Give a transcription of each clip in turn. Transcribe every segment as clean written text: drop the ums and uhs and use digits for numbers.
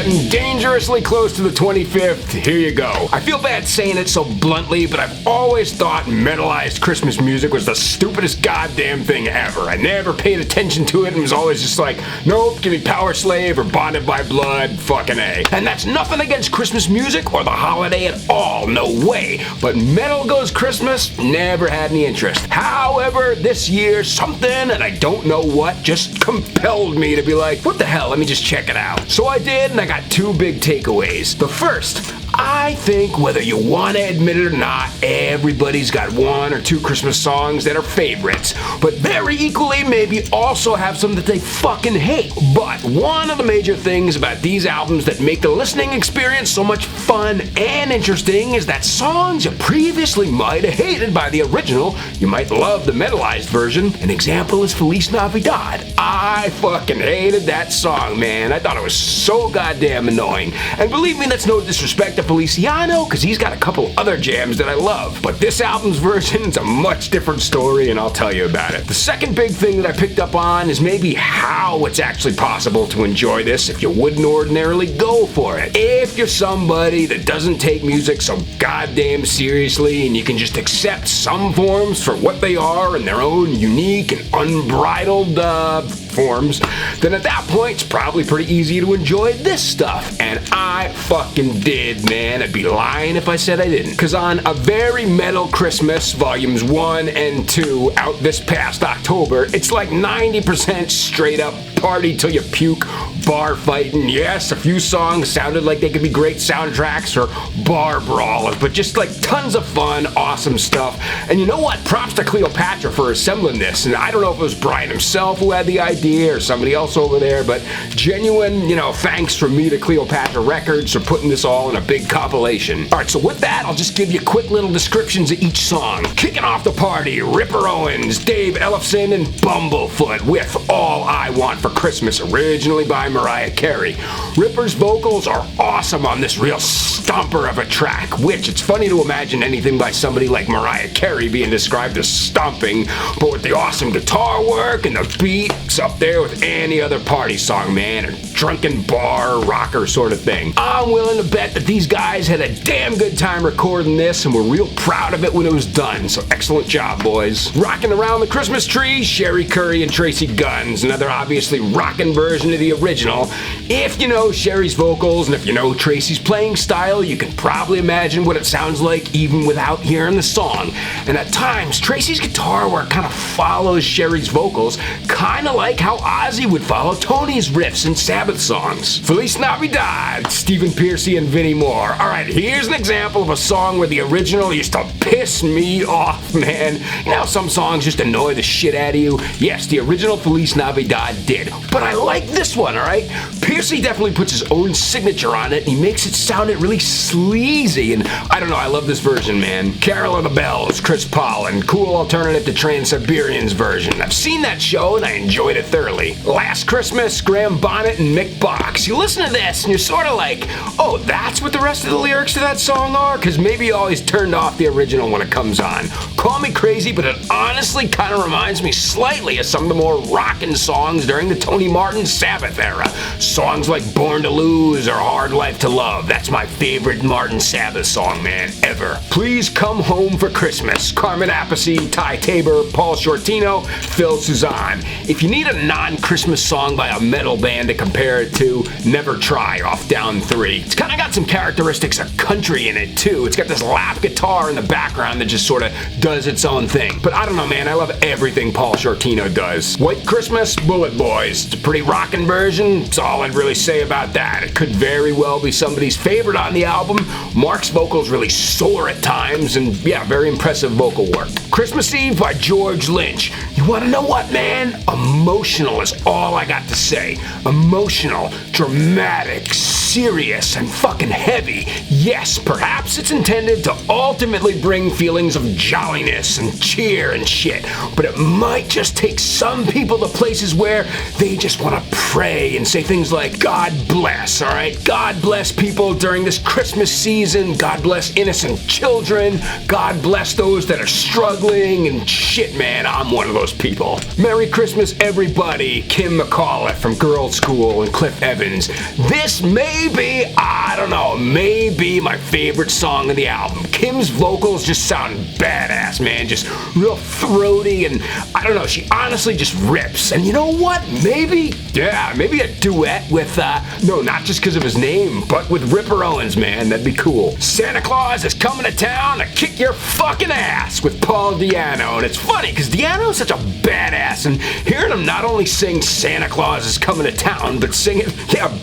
getting dangerously close to the 25th. Here you go. I feel bad saying it so bluntly, but I've always thought metalized Christmas music was the stupidest goddamn thing ever. I never paid attention to it and was always just like, nope, give me Power Slave or Bonded by Blood, fucking A. And that's nothing against Christmas music or the holiday at all, no way. But Metal Goes Christmas never had any interest. However, this year, something, and I don't know what, just compelled me to be like, what the hell, let me just check it out. So I did, and I got two big takeaways. The first, I think whether you want to admit it or not, everybody's got one or two Christmas songs that are favorites, but very equally maybe also have some that they fucking hate. But one of the major things about these albums that make the listening experience so much fun and interesting is that songs you previously might have hated by the original, you might love the metalized version. An example is FELIZ NAVIDAD. I fucking hated that song, man. I thought it was so goddamn annoying. And believe me, that's no disrespect to Feliciano, because he's got a couple other jams that I love. But this album's version is a much different story, and I'll tell you about it. The second big thing that I picked up on is maybe how it's actually possible to enjoy this if you wouldn't ordinarily go for it. If you're somebody that doesn't take music so goddamn seriously and you can just accept some forms for what they are in their own unique and unbridled forms, then at that point it's probably pretty easy to enjoy this stuff. And I fucking did, man. I'd be lying if I said I didn't. Cause on A Very Metal Christmas, volumes 1 and 2, out this past October, it's like 90% straight up party-til-ya-puke, bar fighting. Yes, a few songs sounded like they could be great soundtracks or bar brawlers, but just like tons of fun, awesome stuff. And you know what? Props to Cleopatra for assembling this. And I don't know if it was Brian himself who had the idea or somebody else over there, but genuine, thanks from me to Cleopatra Records for putting this all in a big compilation. Alright, so with that, I'll just give you quick little descriptions of each song. Kicking off the party, Ripper Owens, Dave Ellefson, and Bumblefoot with All I Want for Christmas, originally by Mariah Carey. Ripper's vocals are awesome on this real stomper of a track, which it's funny to imagine anything by somebody like Mariah Carey being described as stomping, but with the awesome guitar work and the beat, it's up there with any other party song, man, or drunken bar rocker sort of thing. I'm willing to bet that these guys had a damn good time recording this and were real proud of it when it was done, so excellent job, boys. Rocking Around the Christmas Tree, Cherie, Currie, and Tracii Guns, another obviously rockin' version of the original. If you know Cherie's vocals and if you know Tracii's playing style, you can probably imagine what it sounds like even without hearing the song. And at times, Tracii's guitar work kind of follows Cherie's vocals, kind of like how Ozzy would follow Tony's riffs in Sabbath songs. FELIZ NAVIDAD, Stephen Pearcy and Vinnie Moore. Alright, here's an example of a song where the original used to piss me off, man. You know, some songs just annoy the shit out of you. Yes, the original FELIZ NAVIDAD did. But I like this one, alright? Pearcy definitely puts his own signature on it, and he makes it sound really sleazy, and I don't know, I love this version, man. Carol of the Bells, Chris Pollin, cool alternative to Trans-Siberian's version. I've seen that show, and I enjoyed it thoroughly. Last Christmas, Graham Bonnet and Mick Box. You listen to this, and you're sort of like, oh, that's what the rest of the lyrics to that song are? Because maybe you always turned off the original when it comes on. Call me crazy, but it honestly kind of reminds me slightly of some of the more rockin' songs during the Tony Martin Sabbath era. Songs like Born to Lose or Hard Life to Love. That's my favorite Martin Sabbath song, man, ever. Please Come Home for Christmas. Carmen Appice, Ty Tabor, Paul Shortino, Phil Suzanne. If you need a non-Christmas song by a metal band to compare it to, Never Try off Down 3. It's kind of got some characteristics of country in it too. It's got this lap guitar in the background that just sort of does its own thing. But I don't know, man, I love everything Paul Shortino does. White Christmas, Bullet Boys. It's a pretty rockin' version. That's all I'd really say about that. It could very well be somebody's favorite on the album. Mark's vocals really soar at times, and yeah, very impressive vocal work. Christmas Eve by George Lynch. You wanna know what, man? Emotional is all I got to say. Emotional, dramatic, serious, and fucking heavy. Yes, perhaps it's intended to ultimately bring feelings of jolliness and cheer and shit, but it might just take some people to places where they just want to pray and say things like, God bless, alright? God bless people during this Christmas season. God bless innocent children. God bless those that are struggling and shit, man. I'm one of those people. Merry Christmas, everybody. Kim McAuliffe from Girls School and Cliff Evans. This may maybe, I don't know, maybe my favorite song of the album. Kim's vocals just sound badass, man, just real throaty, and I don't know, she honestly just rips. And you know what? Maybe a duet with, no, not just because of his name, but with Ripper Owens, man, that'd be cool. Santa Claus is coming to town to kick your fucking ass with Paul Di'Anno. And it's funny because Di'Anno is such a badass, and hearing him not only sing Santa Claus is coming to town, but sing it,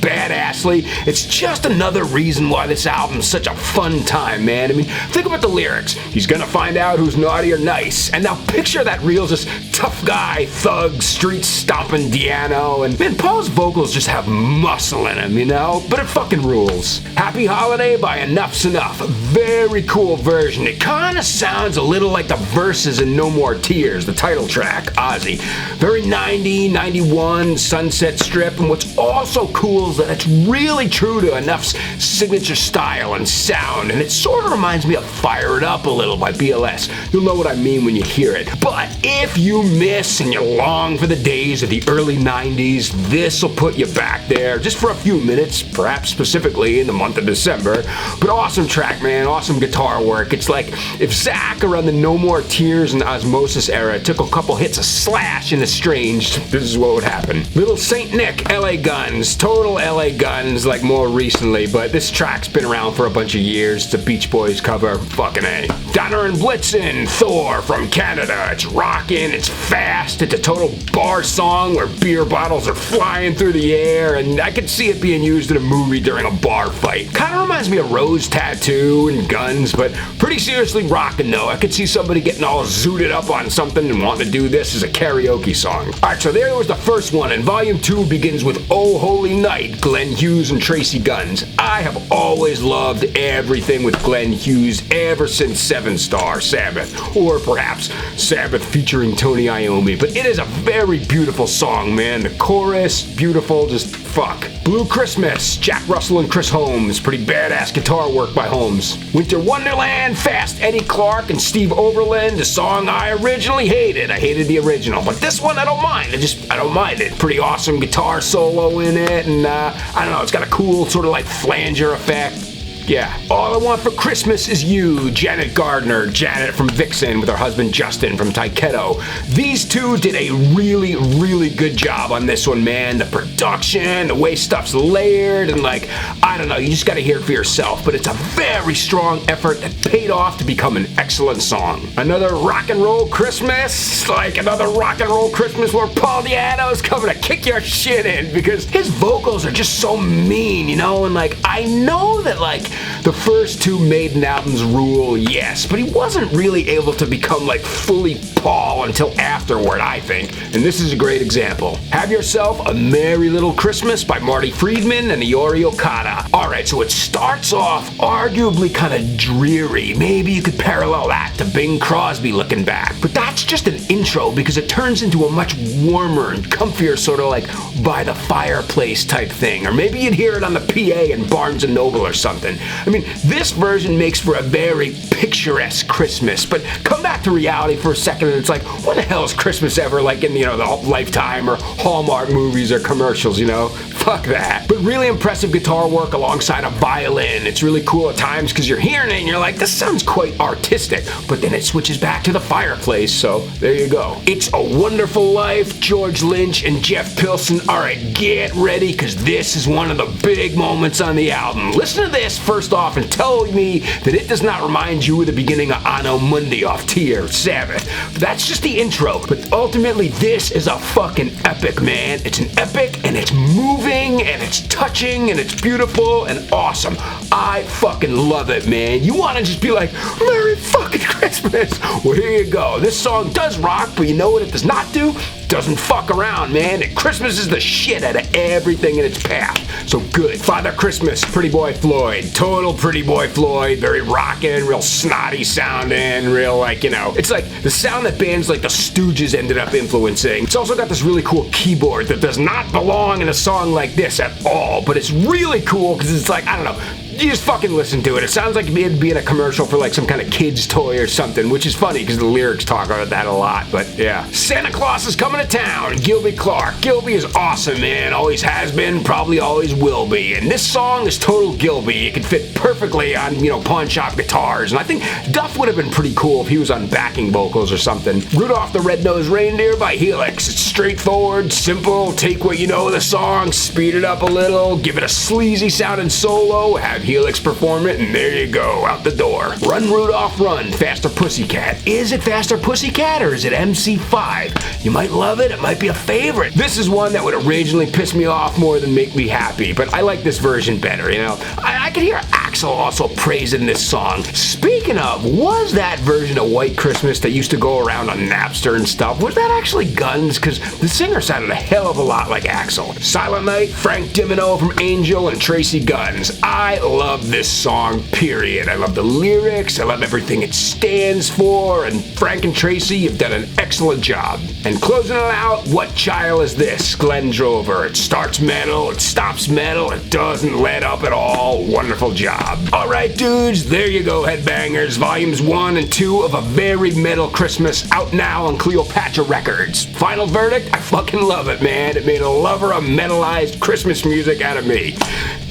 badassly, it's just another reason why this album's such a fun time, man. I mean, think about the lyrics. He's gonna find out who's naughty or nice. And now picture that real, just tough guy, thug, street stomping Di'Anno. And man, Paul's vocals just have muscle in him, you know? But it fucking rules. Happy Holiday by Enough's Enough. A very cool version. It kinda sounds a little like the verses in No More Tears, the title track, Ozzy. Very 90, 91, Sunset Strip. And what's also cool is that it's really true to Enough's signature style and sound. And it sort of reminds me of Fire It Up a little by BLS. You'll know what I mean when you hear it. But if you miss and you long for the days of the early 90s, this'll put you back there just for a few minutes, perhaps specifically in the month of December. But awesome track, man, awesome guitar work. It's like if Zach around the No More Tears and Osmosis era took a couple hits of Slash and Estranged, this is what would happen. Little Saint Nick, LA Guns, total LA Guns, like more recently, but this track's been around for a bunch of years. It's a Beach Boys cover, fucking A. Donner and Blitzen, Thor from Canada. It's rockin', it's fast, it's a total bar song where beer bottles are flying through the air, and I could see it being used in a movie during a bar fight. Kinda reminds me of Rose Tattoo and Guns, but pretty seriously rockin' though. I could see somebody getting all zooted up on something and wanting to do this as a karaoke song. Alright, so there was the first one, and volume 2 begins with Oh Holy Night, Glenn Hughes and Tracii Guns. I have always loved everything with Glenn Hughes ever since 7 Star Sabbath, or perhaps Sabbath featuring Tony Iommi, but it is a very beautiful song, man. The chorus, beautiful, just fuck. Blue Christmas, Jack Russell and Chris Holmes, pretty badass guitar work by Holmes. Winter Wonderland, Fast Eddie Clark and Steve Overland, a song I originally hated. I hated the original, but this one I don't mind. I don't mind it. Pretty awesome guitar solo in it, and I don't know, it's got a cool sort of like flanger effect. Yeah. All I Want for Christmas Is You, Janet Gardner, Janet from Vixen with her husband Justin from Taiketo. These two did a really, really good job on this one, man. The production, the way stuff's layered, and like, I don't know, you just gotta hear it for yourself, but it's a very strong effort that paid off to become an excellent song. Another rock and roll Christmas, like another rock and roll Christmas where Paul Di'Anno's coming to kick your shit in, because his vocals are just so mean, you know, and like, I know that like, the first 2 Maiden albums rule, yes, but he wasn't really able to become like fully Paul until afterward, I think, and this is a great example. Have Yourself a Merry Little Christmas by Marty Friedman and Iori Okada. Alright, so it starts off arguably kind of dreary. Maybe you could parallel that to Bing Crosby Looking Back, but that's just an intro because it turns into a much warmer and comfier sort of like by the fireplace type thing, or maybe you'd hear it on the PA in Barnes & Noble or something. I mean, this version makes for a very picturesque Christmas, but come back to reality for a second and it's like, when the hell is Christmas ever like in, you know, the Lifetime or Hallmark movies or commercials, you know? Fuck that. But really impressive guitar work alongside a violin. It's really cool at times because you're hearing it and you're like, this sounds quite artistic, but then it switches back to the fireplace, so there you go. It's a Wonderful Life, George Lynch and Jeff Pilson. Alright, get ready because this is one of the big moments on the album. Listen to this first off and tell me that it does not remind you of the beginning of Anno Mundi off Tyr, Sabbath. That's just the intro, but ultimately this is a fucking epic, man. It's an epic and it's moving and it's touching and it's beautiful and awesome. I fucking love it, man. You want to just be like, Merry fucking Christmas. Well, here you go. This song does rock, but you know what it does not do? Doesn't fuck around, man. And Christmas is the shit out of everything in its path. So good. Father Christmas, Pretty Boy Floyd. Total Pretty Boy Floyd. Very rockin', real snotty sounding, real like, you know, it's like the sound that bands like the Stooges ended up influencing. It's also got this really cool keyboard that does not belong in a song like this at all, but it's really cool because it's like, I don't know, You just fucking listen to it. It sounds like it'd be in a commercial for like some kind of kid's toy or something, which is funny because the lyrics talk about that a lot, but yeah. Santa Claus is coming to town. Gilby Clarke. Gilby is awesome, man. Always has been, probably always will be. And this song is total Gilby. It could fit perfectly on, pawn shop guitars. And I think Duff would have been pretty cool if he was on backing vocals or something. Rudolph the Red-Nosed Reindeer by Helix. It's straightforward, simple, take what you know of the song, speed it up a little, give it a sleazy sounding solo, have Helix perform it, and there you go, out the door. Run Rudolph Run, Faster Pussycat. Is it Faster Pussycat or is it MC5? You might love it, it might be a favorite. This is one that would originally piss me off more than make me happy, but I like this version better, I could hear Axl also praising this song. Speaking of, was that version of White Christmas that used to go around on Napster and stuff, was that actually Guns? Because the singer sounded a hell of a lot like Axl. Silent Night, Frank Dimino from Angel and Tracii Guns. I love this song, period. I love the lyrics, I love everything it stands for, and Frank and Tracii, you've done an excellent job. And closing it out, What Child Is This? Glenn Drover. It starts metal, it stops metal, it doesn't let up at all. Wonderful job. Alright dudes, there you go, Headbangers. Volumes 1 and 2 of A Very Metal Christmas, out now on Cleopatra Records. Final verdict, I fucking love it, man. It made a lover of metalized Christmas music out of me.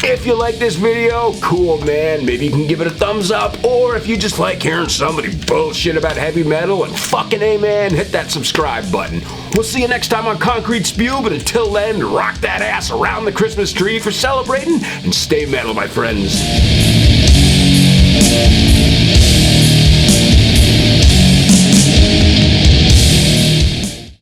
If you like this video, cool, man. Maybe you can give it a thumbs up, or if you just like hearing somebody bullshit about heavy metal, and fucking A, man, hit that subscribe button. We'll see you next time on Concrete Spew, but until then, rock that ass around the Christmas tree for celebrating, and stay metal, my friends.